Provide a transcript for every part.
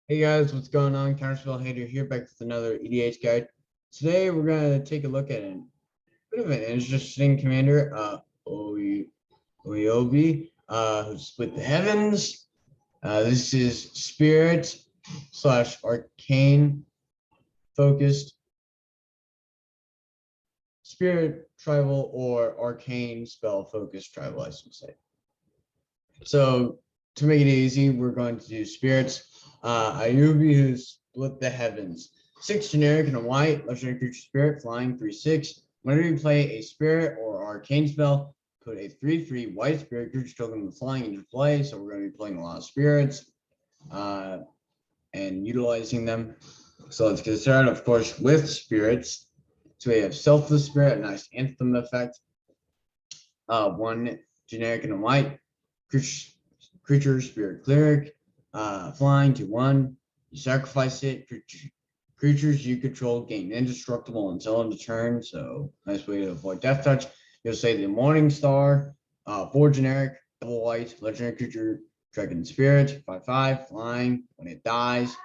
Hey guys, what's going on? Counterspell Hater here, back with another EDH guide. Today we're gonna take a look at a bit of an interesting commander, Oyobi, who split the heavens. This is spirit slash arcane focused, spirit tribal or arcane spell focused tribal, I should say. So to make it easy, we're going to do spirits. Oyobi, who split the heavens. 6 generic and a white, legendary creature spirit, flying 3/6. Whenever you play a spirit or arcane spell, put a 3/3 white spirit creature token with flying into play. So we're going to be playing a lot of spirits and utilizing them. So let's get started, of course, with spirits. So we have Selfless Spirit, a nice anthem effect. 1 generic and a white. Creature spirit cleric, flying to 1. You sacrifice it. Creatures you control gain indestructible until end of turn. So nice way to avoid death touch. You'll say the Morning Star, 4 generic, double white, legendary creature, dragon spirit, 5/5, flying. When it dies,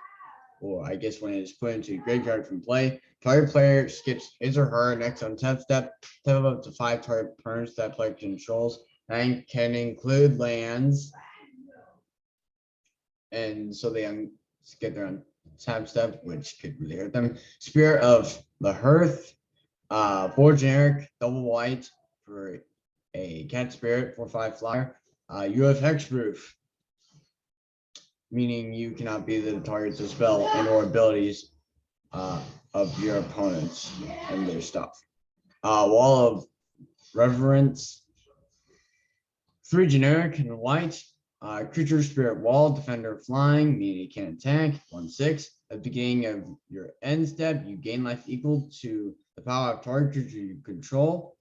or I guess when it is put into a graveyard from play, target player skips his or her next untap step, tap up to 5 target turns that player controls, and can include lands. And so they get their untap step, which could really hurt them. Spirit of the Hearth, 4 generic, double white for a cat spirit, 4/5 flyer. You have hexproof, meaning you cannot be the target of spell and or abilities of your opponents and their stuff. Wall of Reverence, 3 generic and white. Creature spirit wall, defender flying, meaning it can attack, 1/6. At the beginning of your end step, you gain life equal to the power of target creature you control.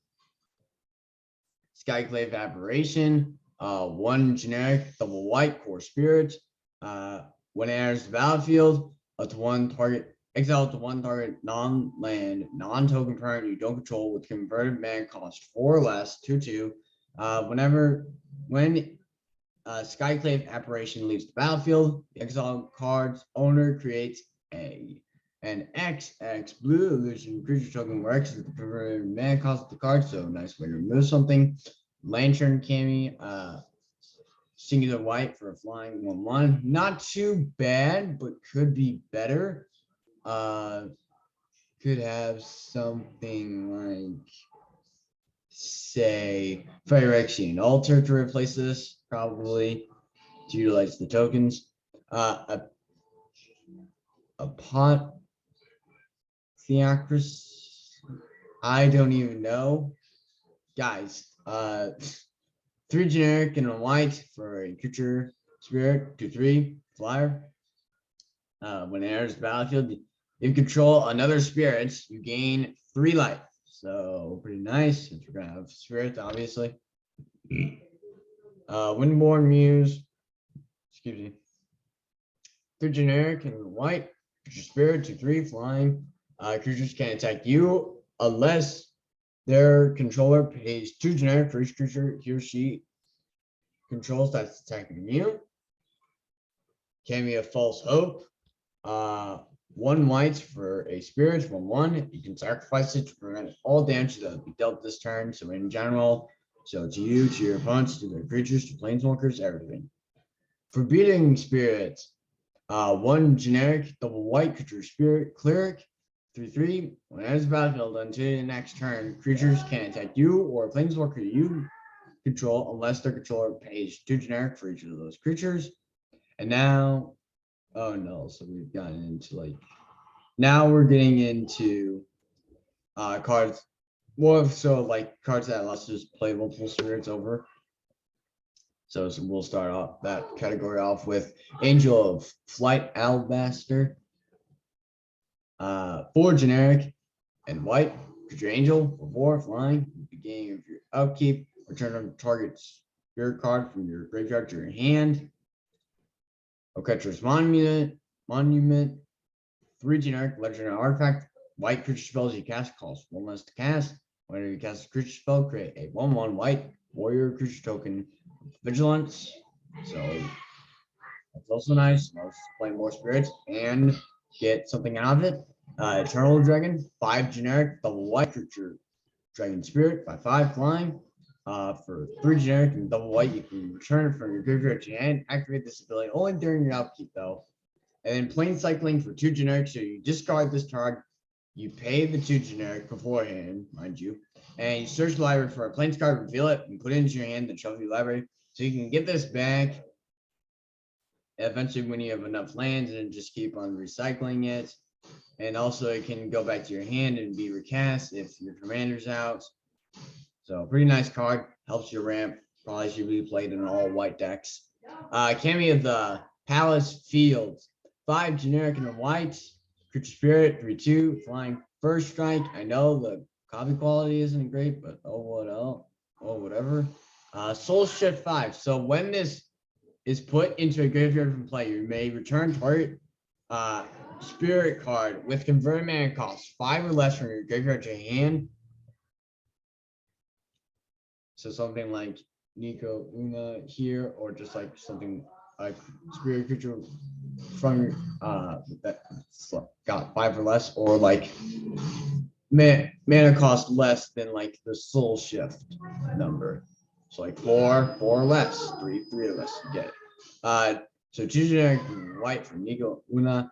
Skyclave Aberration, 1 generic, double white, core spirit. When it enters the battlefield, up to 1 target, exile to 1 target non-land, non-token permanent you don't control with converted mana cost 4 or less, 2/2. When Skyclave Apparition leaves the battlefield, the exile card's owner creates an XX blue illusion creature token where X is the converted mana cost of the card, so nice way to remove something. Lantern Cami, singular white for a flying 1/1. Not too bad, but could be better. Could have something like, say, Phyrexian Altar to replace this, probably, to utilize the tokens. A pot Theocracy, I don't even know. Guys, 3 generic and a white for a creature spirit, 2/3 flyer. When it enters the battlefield, if you control another spirit, you gain 3 life. So pretty nice, since we're gonna have spirits, obviously. Windborn Muse, excuse me. 3 generic and white, creature spirit, 2/3 flying. Creatures can't attack you unless their controller pays 2 generic for each creature he or she controls that's attacking you. Cameo False Hope, 1 white for a spirit, 1/1. You can sacrifice it to prevent all damage that will be dealt this turn. So in general, so to you, to your opponents, to their creatures, to planeswalkers, everything. Forbidding Spirit, 1 generic, double white creature spirit cleric, 3/3. When it enters the battlefield until the next turn, creatures can attack you or a planeswalker you control unless their controller pays 2 generic for each of those creatures. And now, oh no, so we've gotten into now we're getting into cards, more so like cards that allows us to just play multiple spirits over. So we'll start off that category off with Angel of Flight Alabaster, 4 generic and white, creature angel for 4 flying. At the beginning of your upkeep, return a target spirit card from your graveyard to your hand. Oketra's Monument, 3 generic legendary artifact. White creature spells you cast cost 1 less to cast. Whenever you cast a creature spell, create a 1/1 white warrior creature token with vigilance. So It's also nice. You know, play more spirits and get something out of it. Eternal Dragon, 5 generic, double white creature. Dragon Spirit by 5 flying. For 3 generic and double white, you can return it from your graveyard to your hand. Activate this ability only during your upkeep, though. And then Plane Cycling for 2 generic, so you discard this card. You pay the 2 generic beforehand, mind you, and you search the library for a Plains card, reveal it, and put it into your hand, then shuffle your library. So you can get this back eventually when you have enough lands and just keep on recycling it. And also it can go back to your hand and be recast if your commander's out. So pretty nice card, helps your ramp, probably should be played in all white decks. Cameo of the Palace Fields, 5 generic and a white, creature spirit, 3/2, flying first strike. I know the copy quality isn't great, but whatever. Soul Shift 5. So when this is put into a graveyard from play, you may return target spirit card with converted mana cost 5 or less from your graveyard to your hand. So something like Nico Una here, or just like something like spirit creature from that got 5 or less, or like mana cost less than like the Soul Shift number. So like 4 or less, 3 or less, you get it. So 2 generic white from Nico Una.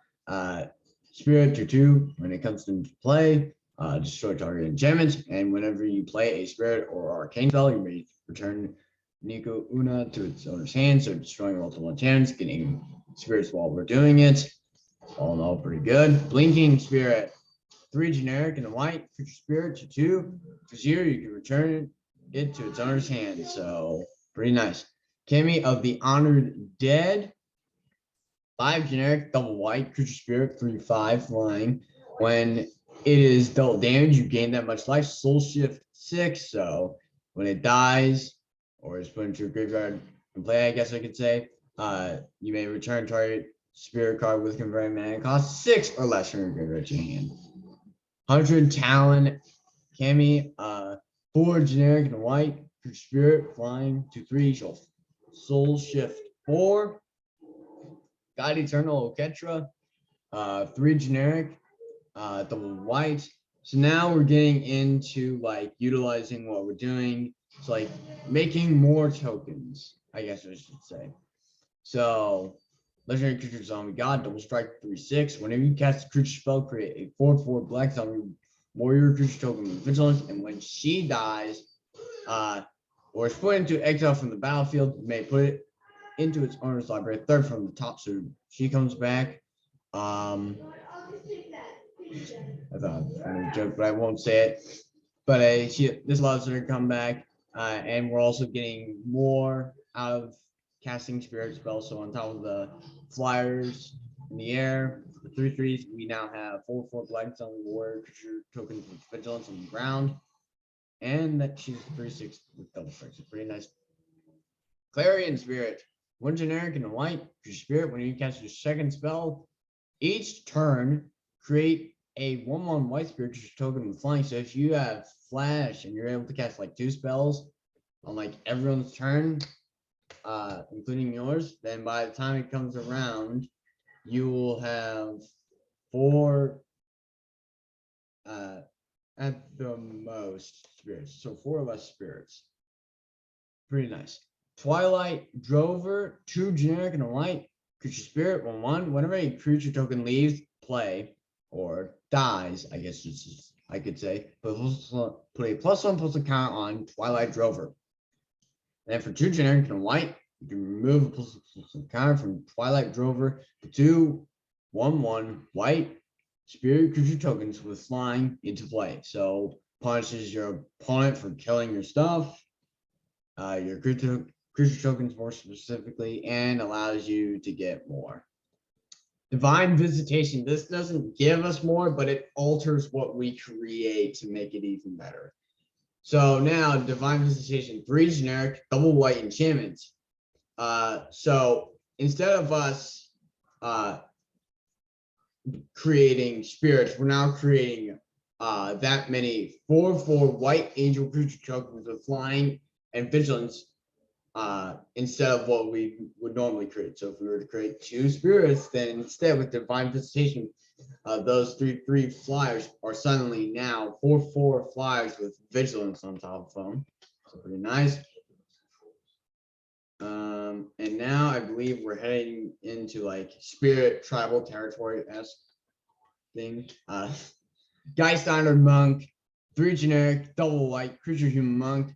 Spirit 2/2 when it comes into play, destroy target enchantment, and whenever you play a spirit or arcane spell, you may return Nico Una to its owner's hand, so destroying multiple enchantments, getting spirits while we're doing it. All in all, pretty good. Blinking Spirit, 3 generic and a white, creature spirit 2/2. For 0, you can return it to its owner's hand, so pretty nice. Cameo of the Honored Dead, 5 generic, double white, creature spirit, 3/5 flying. When it is dealt damage, you gain that much life. Soul Shift 6. So when it dies or is put into a graveyard and play, I guess I could say, you may return target spirit card with converting mana cost 6 or less from your graveyard to your hand. 100 Talon Cameo, 4 generic and white, creature spirit, flying 2/3. Soul Shift 4. God Eternal Oketra, 3 generic, double white. So now we're getting into like utilizing what we're doing. It's like making more tokens, I guess I should say. So legendary creature zombie god, double strike 3/6. Whenever you cast a creature spell, create a 4/4 black zombie warrior creature token with vigilance, and when she dies, or is put into exile from the battlefield, you may put it into its owner's library, 3rd from the top, so she comes back. I thought it was a joke, but I won't say it. But this allows her to come back, and we're also getting more out of casting spirit spells. So on top of the flyers in the air, the 3/3s, we now have 4/4 black zombie warrior creature tokens with vigilance on the ground, and that she's 3/6 with double strikes. It's pretty nice. Clarion Spirit, 1 generic and a white creature spirit. When you cast your 2nd spell, each turn create a 1/1 white spirit creature token with flying. So if you have flash and you're able to cast like 2 spells on like everyone's turn, including yours, then by the time it comes around, you will have 4 at the most spirits. So 4 or less spirits. Pretty nice. Twilight Drover, 2 generic and a white, creature spirit, 1/1. Whenever a creature token leaves play or dies, I guess I could say, put a +1/+1 counter on Twilight Drover. And then for 2 generic and a white, you can remove a +1/+1 counter from Twilight Drover to 2 1/1 white spirit creature tokens with flying into play. So punishes your opponent for killing your stuff, your creature tokens more specifically, and allows you to get more. Divine Visitation. This doesn't give us more, but it alters what we create to make it even better. So now Divine Visitation, 3 generic, double white enchantments. So instead of us creating spirits, we're now creating that many 4/4 white angel creature tokens with flying and vigilance. instead of what we would normally create. So if we were to create 2 spirits, then instead with divine visitation, those 3/3 flyers are suddenly now 4/4 flyers with vigilance on top of them. So pretty nice. And now I believe we're heading into like spirit tribal territory-esque thing. Guy standard monk, 3 generic, double white, creature human monk.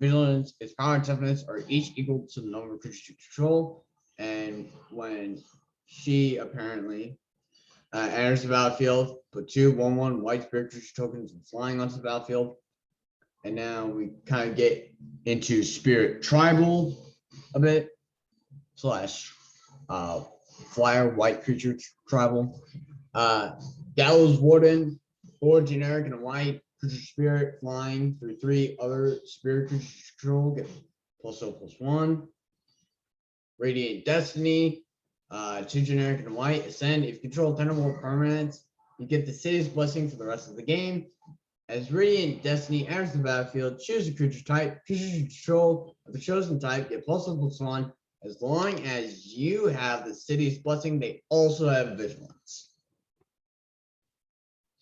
Vigilance, its power and toughness are each equal to the number of creatures you control. And when she apparently enters the battlefield, put 2 1/1 white spirit creature tokens flying onto the battlefield. And now we kind of get into spirit tribal a bit, slash flyer white creature tribal. Gallows Warden, 4 generic and a white creature spirit flying through 3 other spirit creature control, get +0/+1. Radiant Destiny, 2 generic and a white, ascend. If you control 10 or more permanents, you get the City's Blessing for the rest of the game. As Radiant Destiny enters the battlefield, choose a creature type. Creatures you control of the chosen type get +1/+1. As long as you have the City's Blessing, they also have Vigilance.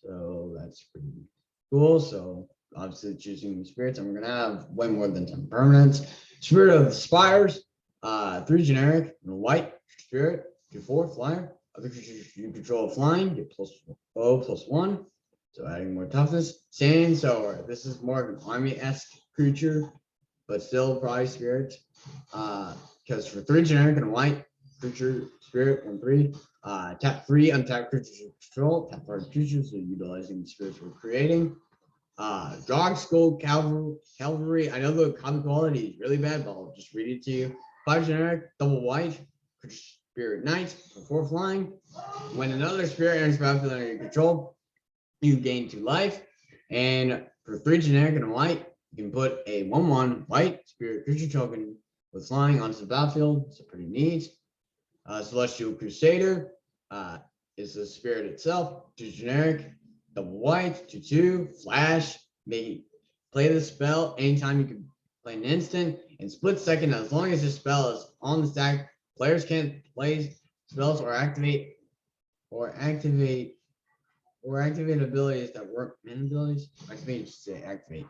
So that's pretty cool. So obviously choosing spirits, and we're gonna have way more than 10 permanents. Spirit of the Spires, 3 generic and a white spirit, 2/4 flyer. Other creatures you control flying get +0/+1. So adding more toughness. Sand Sower. This is more of an army-esque creature, but still probably spirit. Because for 3 generic and a white creature spirit 1/3, tap 3 untapped creatures you control, tap 5 creatures, so utilizing the spirits we're creating. Dog Skull Cavalry. I know the common quality is really bad, but I'll just read it to you. 5 generic, double white, creature spirit knight for 4 flying. When another spirit enters battlefield under your control, you gain 2 life. And for 3 generic and a white, you can put a 1/1 white spirit creature token with flying onto the battlefield. It's pretty neat. Celestial Crusader is the spirit itself. 2 generic, double white, 2/2, flash. They play the spell anytime you can play an instant in split second. As long as the spell is on the stack, players can't play spells or activate abilities that work in abilities. I think you should say activate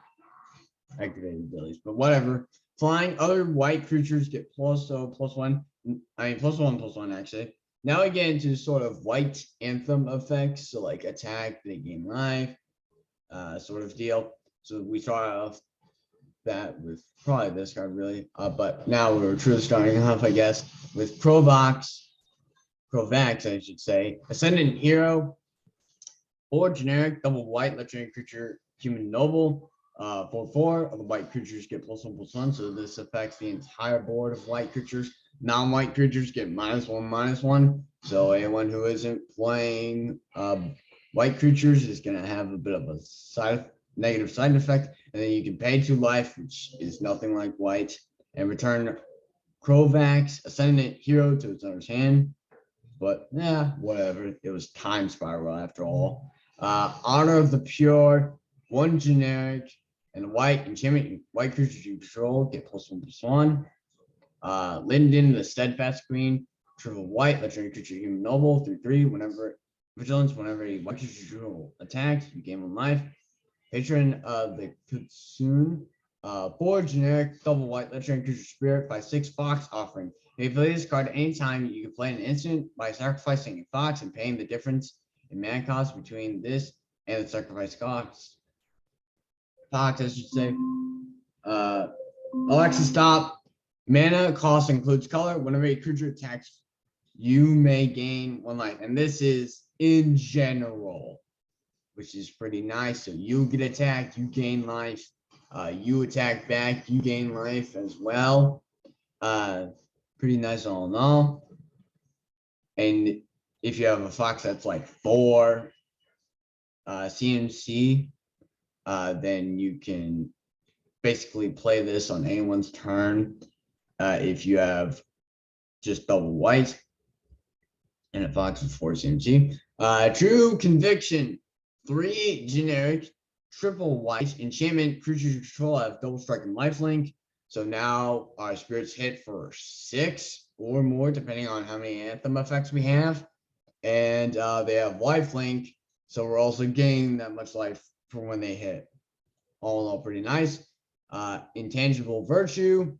abilities, but whatever. Flying, other white creatures get +1. I mean +1/+1 actually. Now we get into sort of white anthem effects, so like attack, they gain life, sort of deal. So we start off that with probably this card really, but now we're truly starting off, I guess, with Kovacs, I should say. Ascendant Hero, 4 generic, double white, legendary creature, human noble. 4/4 of the white creatures get +1/+1. So this affects the entire board of white creatures. Non-white creatures get -1/-1. So anyone who isn't playing white creatures is going to have a bit of a negative side effect. And then you can pay 2 life, which is nothing like white, and return Kovacs, Ascendant Hero, to its owner's hand. But yeah, whatever. It was Time Spiral after all. Honor of the Pure, 1 generic and white enchantment. White creatures you control get +1/+1. Linden, the Steadfast Queen, triple white, legendary creature, human noble, 3/3. Whenever vigilance, whenever a white creature you control attacks, you gain 1 life. Patron of the Kutsun, 4 generic, double white, legendary creature spirit, 5/6 fox offering. If you play this card anytime, you can play an instant by sacrificing a fox and paying the difference in mana cost between this and the sacrifice cost. Fox, I should say. Alexa, stop. Mana cost includes color. Whenever a creature attacks, you may gain 1 life. And this is in general, which is pretty nice. So you get attacked, you gain life. You attack back, you gain life as well. Pretty nice all in all. And if you have a fox that's like 4 CMC, then you can basically play this on anyone's turn. If you have just double white and a fox with 4 CMC. True Conviction, 3 generic, triple white, enchantment, creatures you control have double strike and lifelink. So now our spirits hit for 6 or more, depending on how many anthem effects we have. And they have lifelink, so we're also gaining that much life for when they hit. All in all, pretty nice. Intangible Virtue.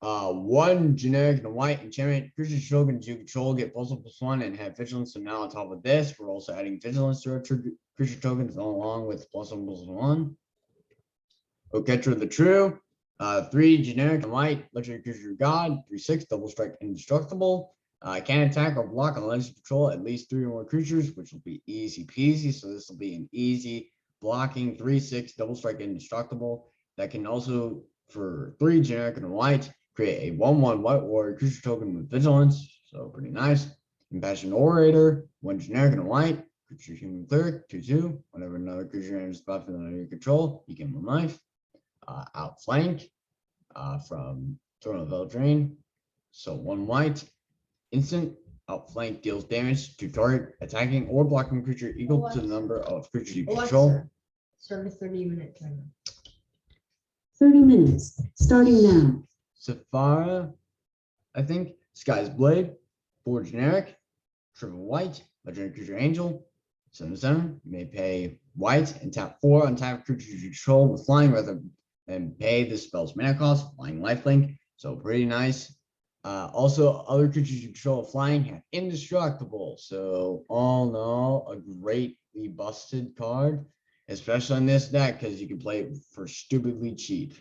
One generic and a white enchantment. Creatures tokens you control get +1/+1 and have vigilance. So now on top of this, we're also adding vigilance to our creature tokens along with +1/+1. Oketra the True. 3 generic and white legendary creature god. 3/6 double strike indestructible. Can attack or block unless you control at least 3 or more creatures, which will be easy peasy. So this will be an easy blocking 3/6 double strike indestructible that can also, for 3 generic and white, create a 1/1 white warrior creature token with vigilance. So pretty nice. Impassioned Orator, 1 generic and white, creature human cleric, 2/2. Whenever another creature enters the battlefield under your control, you gain 1 life. Outflank from Throne of Eldraine. So 1 white. Instant outflank deals damage to target attacking or blocking creature equal to the number of creatures you control. Start a 30-minute timer. 30 minutes, starting now. Saphira, I think. Sky's Blade, 4 generic, triple white, legendary creature angel, 7/7. You may pay white and tap 4 untap creatures you control with flying rather than pay the spell's mana cost, flying lifelink. So pretty nice. Also, other creatures you control flying have indestructible. So all in all, a greatly busted card, especially in this deck, because you can play it for stupidly cheap.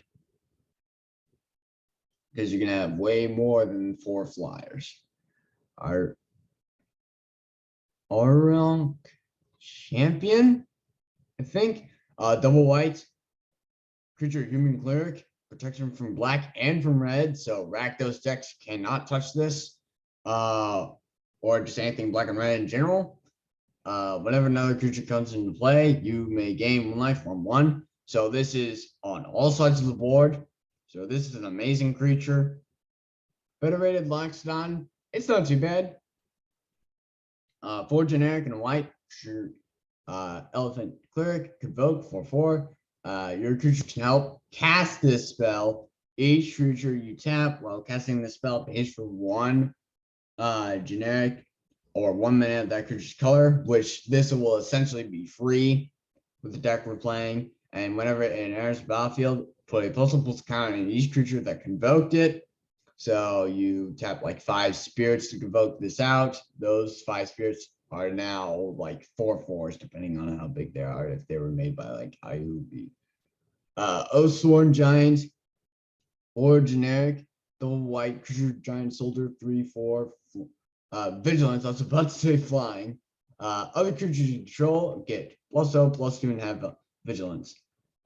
Because you're gonna have way more than 4 flyers. Our champion, I think. Double white, creature human cleric. Protection from black and from red, so Rakdos decks cannot touch this, or just anything black and red in general. Whenever another creature comes into play, you may gain 1 life from 1. So this is on all sides of the board. So this is an amazing creature. Federated Loxodon, it's not too bad. 4 generic and a white, sure. Elephant Cleric, Convoke, 4/4. Your creature can help cast this spell. Each creature you tap while casting the spell pays for 1 generic or 1 mana of that creature's color, which this will essentially be free with the deck we're playing. And whenever it enters the battlefield, put a +1/+1 counter on each creature that convoked it. So you tap like 5 spirits to convoke this out. Those 5 spirits are now like 4/4s, depending on how big they are, if they were made by like Oyobi. Oathsworn Giant, or generic, double white creature giant soldier, 3/4. Vigilance, I was about to say flying. Other creatures you control get +0/+2 and have vigilance.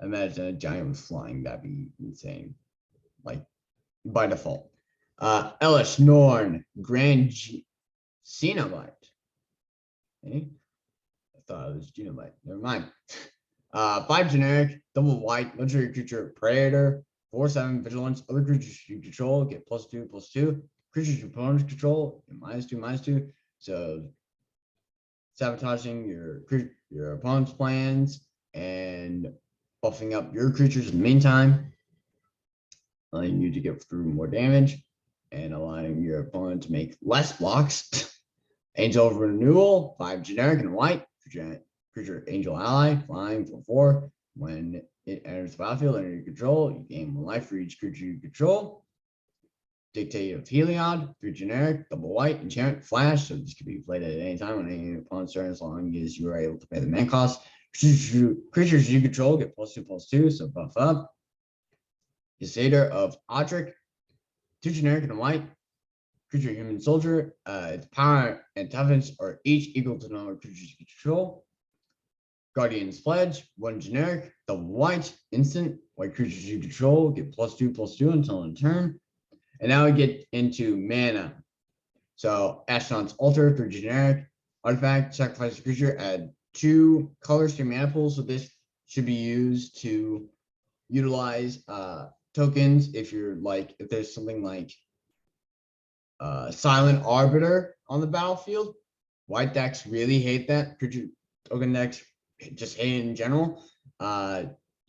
Imagine a giant with flying, that'd be insane. Like by default. Elish Norn, Grand Cenobite. Okay. I thought it was Genobite. Never mind. 5 generic, double white, legendary creature, Predator, 4/7 vigilance. Other creatures you control get +2/+2. Creatures your opponents control get -2/-2. So sabotaging your opponent's plans and buffing up your creatures in the meantime, allowing you to get through more damage and allowing your opponent to make less blocks. Angel of Renewal, 5 generic and white, creature angel ally, flying 4/4. When it enters the battlefield under your control, you gain 1 life for each creature you control. Dictate of Heliod, 3 generic, double white, enchantment, flash. So this can be played at any time on any opponent's turn as long as you are able to pay the mana cost. Creatures you control get +2/+2, so buff up. Crusader of Odric, 2 generic and a white. Creature human soldier, its power and toughness are each equal to the number of creatures you control. Guardian's Pledge, 1 generic, double white, instant. White creatures you control get +2/+2 until end turn. And now we get into mana. So Astronaut's Altar, 3 generic, artifact, sacrifice a creature, add 2 colors to your mana pool. So this should be used to utilize tokens if there's something like Silent Arbiter on the battlefield. White decks really hate that. Creature token decks just hate it in general.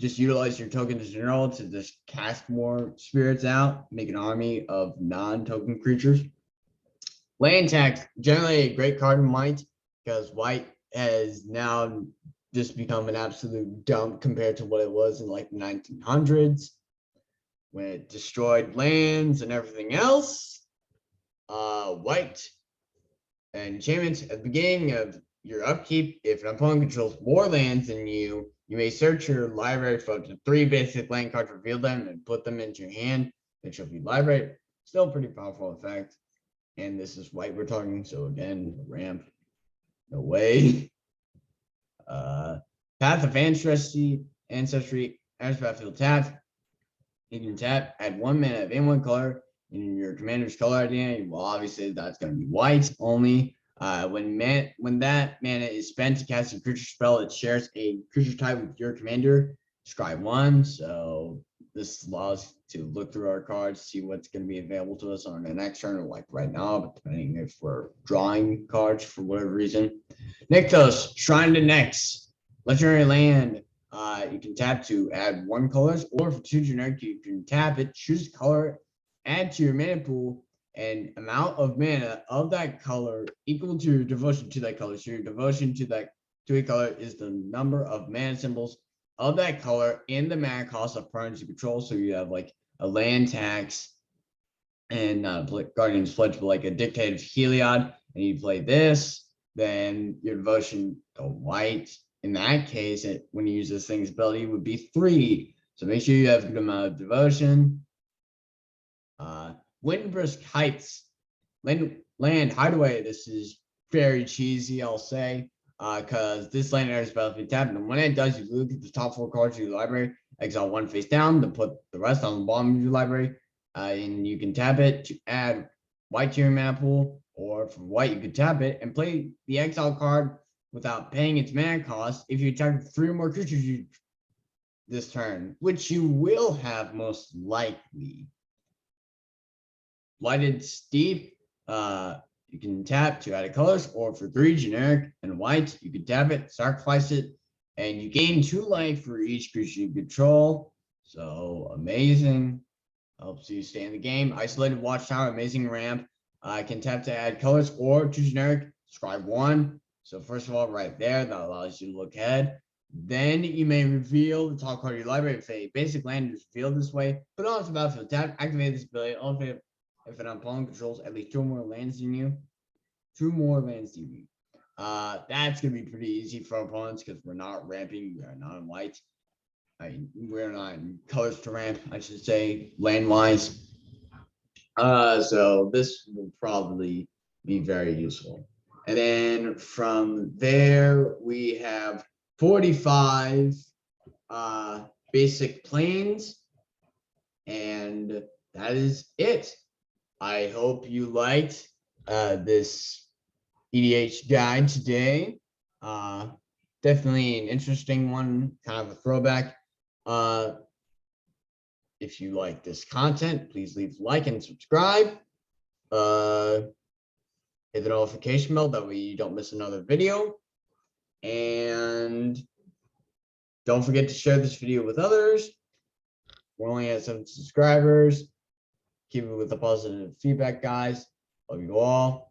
just utilize your tokens in general to just cast more spirits out, make an army of non-token creatures. Land tax, generally a great card in white, because white has now just become an absolute dump compared to what it was in like the 1900s, when it destroyed lands and everything else. White enchantments at the beginning of your upkeep. If an opponent controls more lands than you, you may search your library for up to 3 basic land cards, reveal them, and put them into your hand. The trophy library, still a pretty powerful effect. And this is white we're talking, so again, ramp, no way. Path of Ancestry, as battlefield tapped. You can tap, add 1 mana of any one color in your commander's color identity. Well, obviously that's going to be white only. When that mana is spent to cast a creature spell, it shares a creature type with your commander. Scry 1. So this allows us to look through our cards, see what's going to be available to us on the next turn, or like right now, but depending if we're drawing cards for whatever reason. Nykthos, Shrine to Nyx, legendary land. You can tap to add 1 colors, or for 2 generic, you can tap it, choose a color, add to your mana pool, and amount of mana of that color equal to your devotion to that color. So your devotion to a color is the number of mana symbols of that color in the mana cost of permanents you control. So you have like a land tax and Guardian's Pledge, but like a Dictate of Heliod, and you play this, then your devotion to white, in that case, when you use this thing's ability, would be 3. So make sure you have a good amount of devotion. Windbrisk Heights, land hideaway. This is very cheesy, I'll say, because this land enters battlefield tap, and when it does, you look at the top 4 cards of your library, exile 1 face down, then put the rest on the bottom of your library, and you can tap it to add white to your mana pool, or for white, you can tap it and play the exile card without paying its mana cost if you attack 3 or more creatures this turn, which you will have most likely. Blighted Steep, you can tap to add a colors, or for 3 generic and white, you can tap it, sacrifice it, and you gain 2 life for each creature you control. So amazing. Helps you stay in the game. Isolated Watchtower, amazing ramp. Can tap to add colors, or 2 generic, scribe 1. So first of all, right there, that allows you to look ahead. Then you may reveal the top card of your library. If a basic land is revealed this way, put it on the battlefield tap, activate this ability. Only if an opponent controls at least 2 more lands than you. 2 more lands than you. That's going to be pretty easy for opponents because we're not ramping. We are not in white. We're not in colors to ramp, I should say, land-wise. So this will probably be very useful. And then from there, we have 45 basic planes. And that is it. I hope you liked this EDH guide today. Definitely an interesting one, kind of a throwback. If you like this content, please leave a like and subscribe. Hit the notification bell, that way you don't miss another video. And don't forget to share this video with others. We're only at 7 subscribers. Keep it with the positive feedback, guys. Love you all.